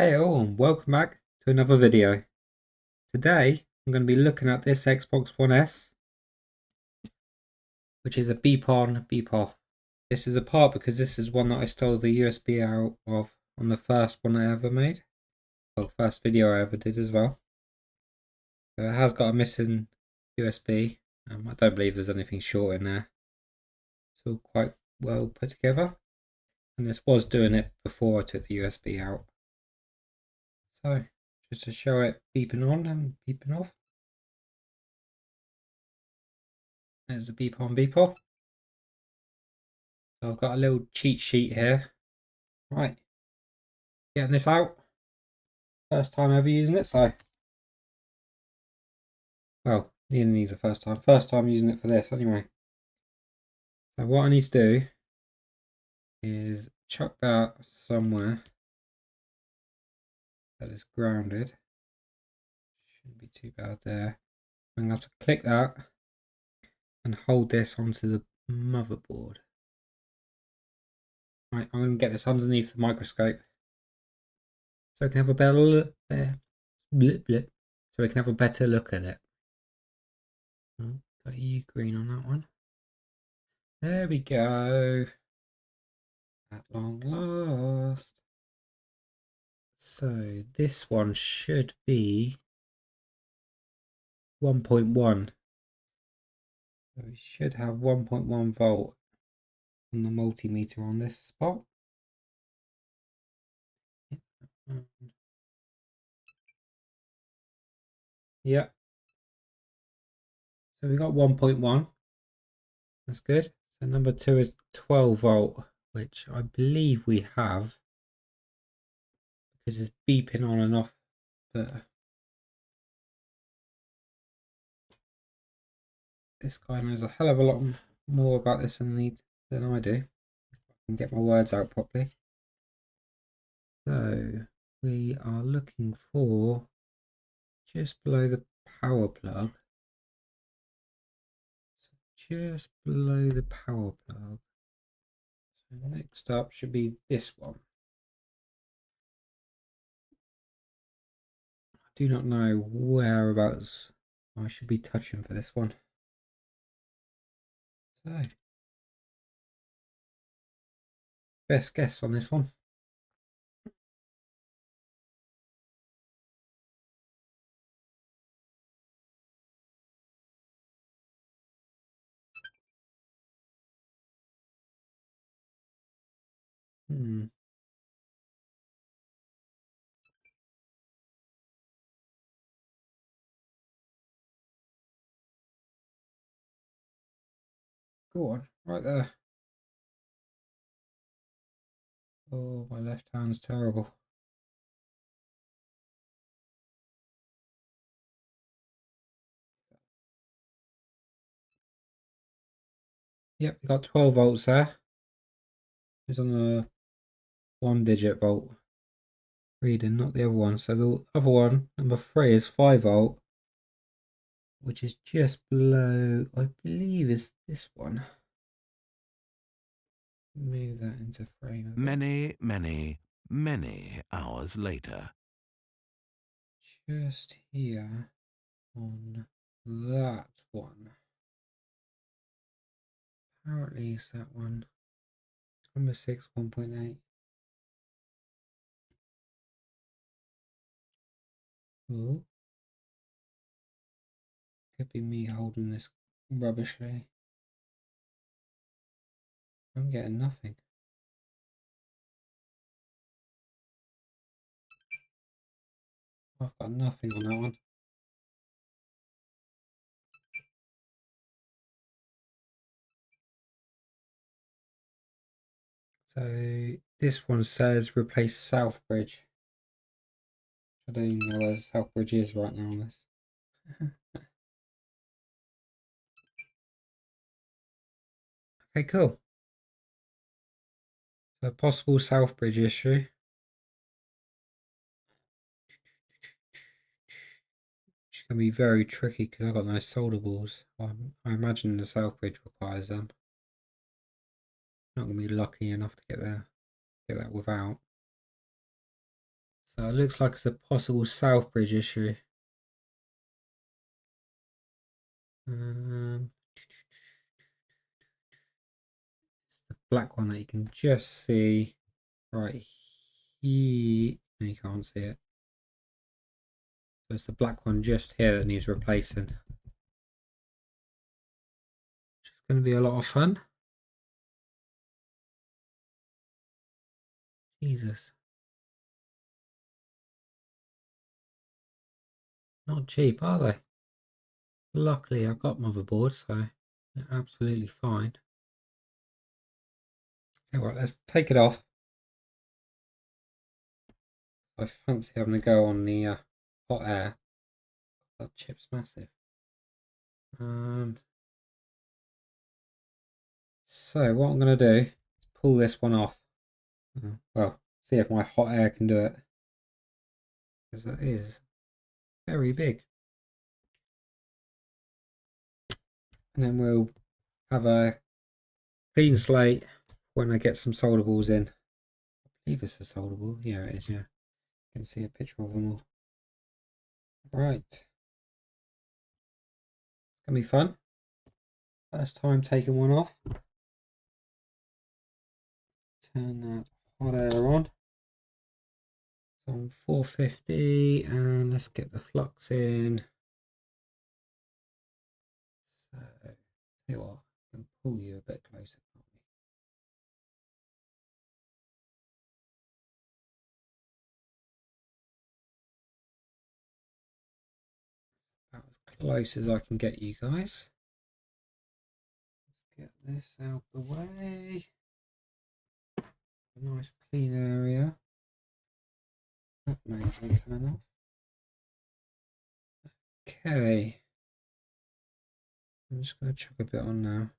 Hey all, and welcome back to another video. Today I'm going to be looking at this Xbox One S, which is a beep on, beep off. This is a part because this is one that I stole the USB out of on the first one I ever made. Well, first video I ever did as well. So it has got a missing USB. I don't believe there's anything short in there. It's all quite well put together. And this was doing it before I took the USB out. So, just to show it beeping on and beeping off. There's a beep on, beep off. So I've got a little cheat sheet here. Right, getting this out. First time ever using it, so well, nearly the first time. First time using it for this anyway. So what I need to do is chuck that somewhere that is grounded. Shouldn't be too bad there. I'm gonna have to click that and hold this onto the motherboard. Right, I'm gonna get this underneath the microscope so I can have a better look there. Blip blip. So we can have a better look at it. Oh, got E green on that one. There we go. At long last. So this one should be 1.1. So we should have 1.1 volt on the multimeter on this spot. Yeah. So we got 1.1. That's good. So number 2 is 12 volt, which I believe we have because it's beeping on and off. But this guy knows a hell of a lot more about this than I do. I can get my words out properly. So we are looking for just below the power plug. So just below the power plug. So next up should be this one. I do not know whereabouts I should be touching for this one. So best guess on this one. Go on, right there. Oh, my left hand's terrible. Yep, we got 12 volts there. It's on the 1-digit volt reading, not the other one. So the other one, number 3, is 5 volt, which is just below, I believe, is this one. Move that into frame. Many hours later. Just here on that one. Apparently it's that one. Number 6, 1.8. Oh. Could be me holding this rubbishly. I'm getting nothing. I've got nothing on that one. So this one says replace southbridge. I don't even know where southbridge is right now on this. Okay, cool. So possible southbridge issue. Which can be very tricky because I've got no solder balls. I imagine the southbridge requires them. Not gonna be lucky enough to get that without. So it looks like it's a possible southbridge issue. It's the black one that you can just see right here. No, you can't see it. So it's the black one just here that needs replacing. Which is going to be a lot of fun. Jesus. Not cheap, are they? Luckily, I've got motherboards, so they're absolutely fine. Okay, well, let's take it off. I fancy having a go on the hot air. That chip's massive. So what I'm going to do is pull this one off. Well, see if my hot air can do it. Because that is very big. And then we'll have a clean slate when I get some solder balls in. I believe it's a solder ball. Yeah, it is, yeah. You can see a picture of them all. Right. It's going to be fun. First time taking one off. Turn that hot air on. So on 450 and let's get the flux in. So, tell you what, I can pull you a bit closer, can't we? About as close as I can get you guys. Let's get this out the way. A nice clean area. That may turn off. Okay. I'm just going to chuck a bit on now.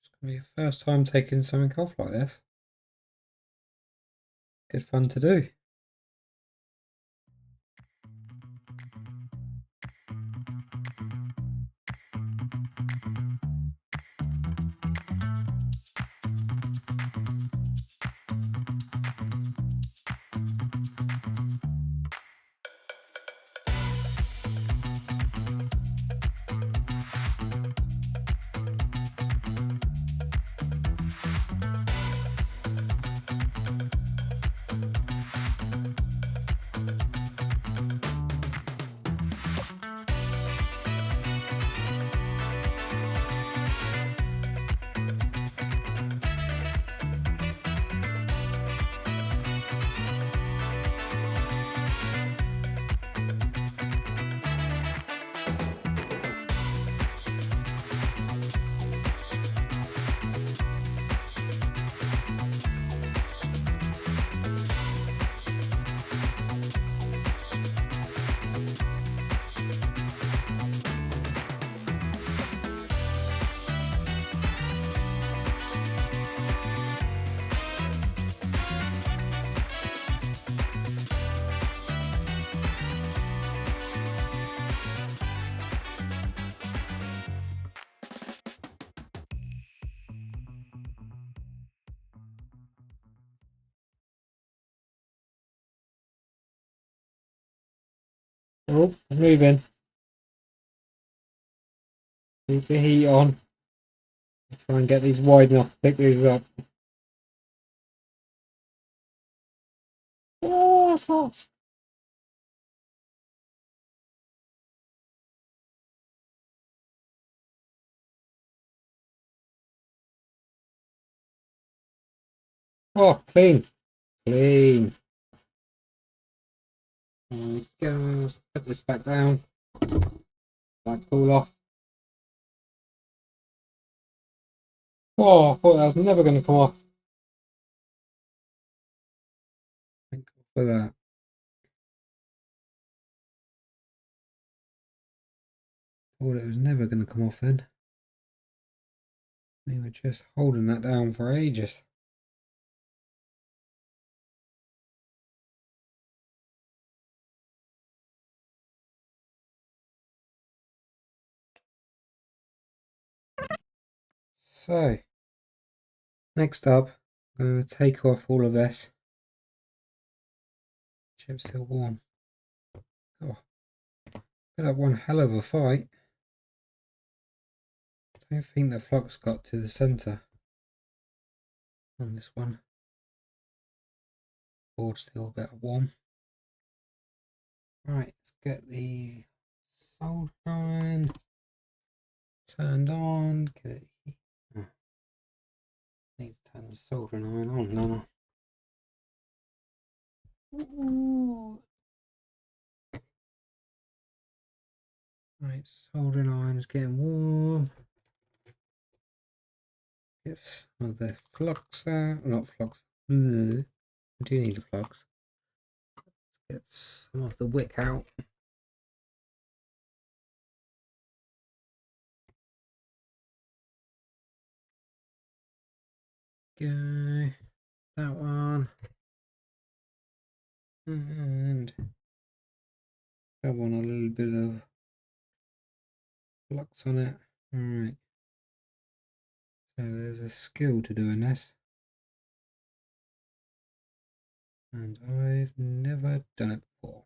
It's going to be the first time taking something off like this. Good fun to do. Oh, moving. Keep the heat on. Try and get these wide enough to pick these up. Oh, that's hot. Oh, clean. Clean. Let's go. Let's put this back down. That cool off. Oh, I thought that was never going to come off. Thank God for that. Thought it was never going to come off then. We were just holding that down for ages. So, Next up, I'm going to take off all of this. Chip's still warm. Oh, put up one hell of a fight. I don't think the flux got to the centre on this one. Board's still a bit warm. Right, let's get the soldering iron turned on. Get it. Oh. Need to turn the soldering iron on now. Ooh. Right, soldering iron is getting warm. Get some of the flux out. Not flux. I do need the flux. Get some of the wick out. Go. That one. And I want a little bit of flux on it. Alright. So there's a skill to doing this. And I've never done it before.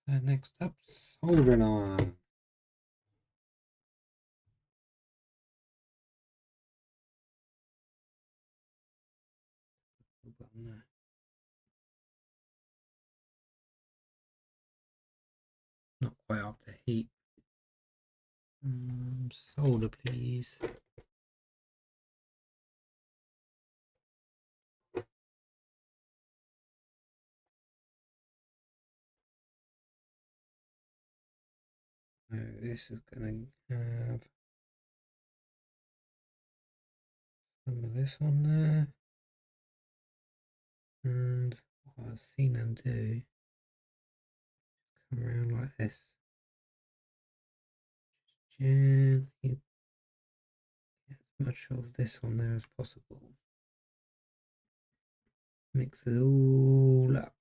So next up, soldering iron. Not quite up to heat. Solder, please. This is going to have some of this on there. And what I've seen them do, come around like this. Just gently get as much of this on there as possible. Mix it all up.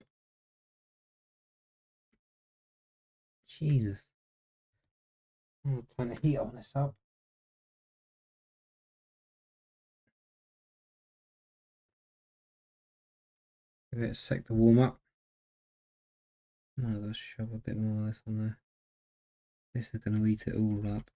Jesus. I'm going to turn the heat on this up. Give it a sec to warm up. Might as well shove a bit more of this on there. This is going to eat it all up.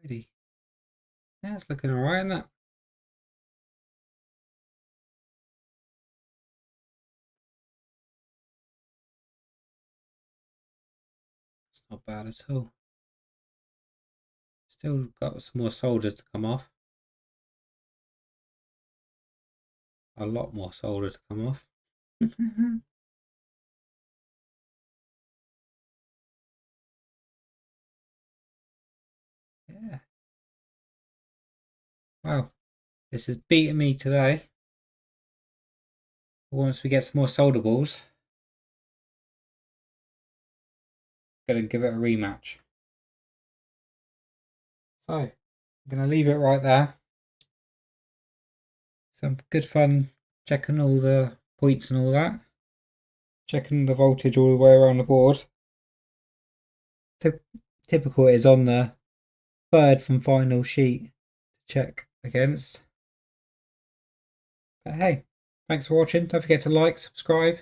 Ready. Yeah, it's looking alright, isn't it? It's not bad at all. Still got some more solder to come off. A lot more solder to come off. Yeah. Wow. This is beating me today. Once we get some more solder balls, gonna give it a rematch. So, I'm gonna leave it right there. Some good fun checking all the points and all that. Checking the voltage all the way around the board. Typical it is on the third from final sheet to check against. But hey, thanks for watching. Don't forget to like, subscribe,